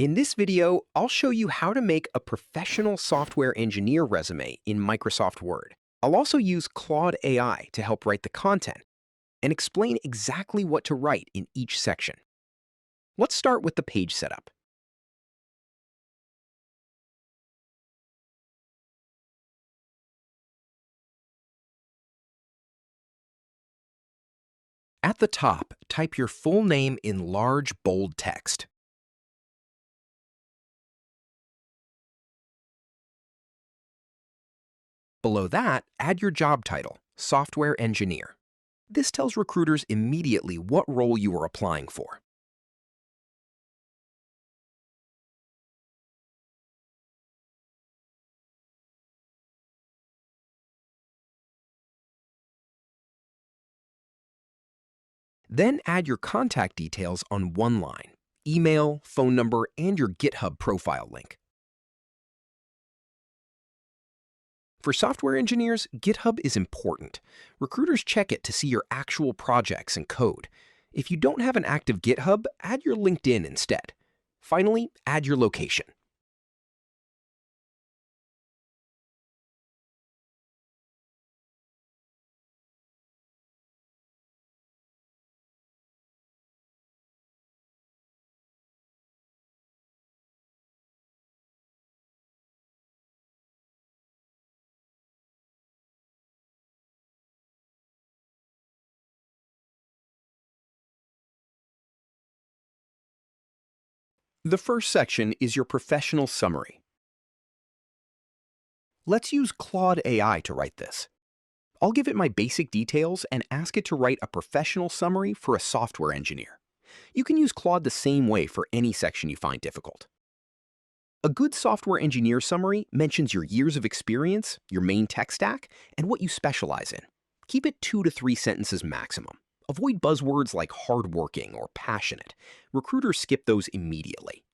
In this video, I'll show you how to make a professional software engineer resume in Microsoft Word. I'll also use Claude AI to help write the content and explain exactly what to write in each section. Let's start with the page setup. At the top, type your full name in large, bold text. Below that, add your job title, Software Engineer. This tells recruiters immediately what role you are applying for. Then add your contact details on one line, email, phone number, and your GitHub profile link. For software engineers, GitHub is important. Recruiters check it to see your actual projects and code. If you don't have an active GitHub, add your LinkedIn instead. Finally, add your location. The first section is your professional summary. Let's use Claude AI to write this. I'll give it my basic details and ask it to write a professional summary for a software engineer. You can use Claude the same way for any section you find difficult. A good software engineer summary mentions your years of experience, your main tech stack, and what you specialize in. Keep it 2 to 3 sentences maximum. Avoid buzzwords like hardworking or passionate. Recruiters skip those immediately.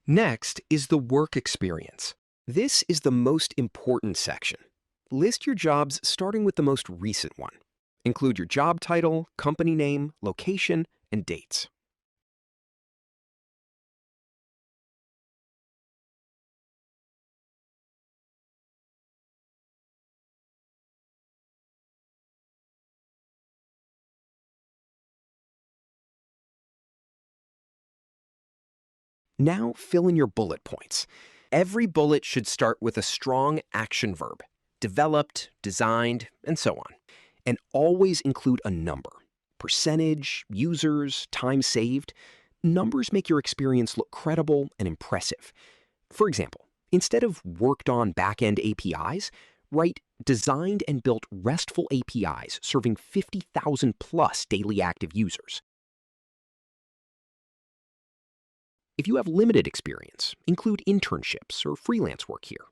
Next is the work experience. This is the most important section. List your jobs starting with the most recent one. Include your job title, company name, location, and dates. Now fill in your bullet points. Every bullet should start with a strong action verb, developed, designed, and so on. And always include a number. Percentage, users, time saved. Numbers make your experience look credible and impressive. For example, instead of worked on back-end APIs, write designed and built RESTful APIs serving 50,000 plus daily active users. If you have limited experience, include internships or freelance work here.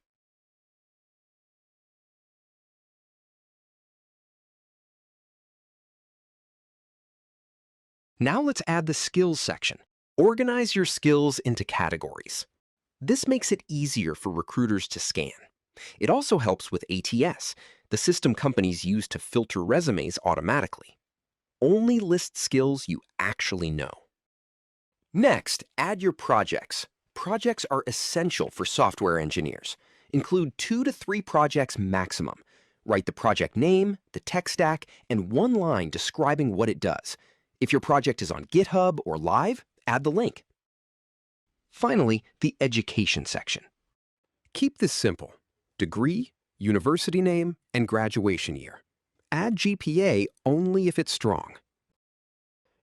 Now let's add the skills section. Organize your skills into categories. This makes it easier for recruiters to scan. It also helps with ATS, the system companies use to filter resumes automatically. Only list skills you actually know. Next, add your projects. Projects are essential for software engineers. Include 2 to 3 projects maximum. Write the project name, the tech stack, and one line describing what it does. If your project is on GitHub or live, add the link. Finally, the education section. Keep this simple. Degree, university name, and graduation year. Add GPA only if it's strong.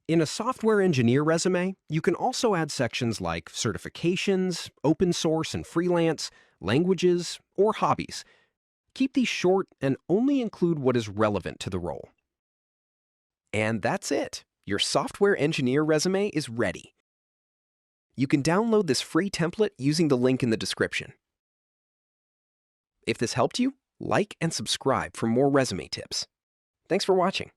In a software engineer resume, you can also add sections like certifications, open source and freelance, languages, or hobbies. Keep these short and only include what is relevant to the role. And that's it. Your software engineer resume is ready. You can download this free template using the link in the description. If this helped you, like and subscribe for more resume tips. Thanks for watching.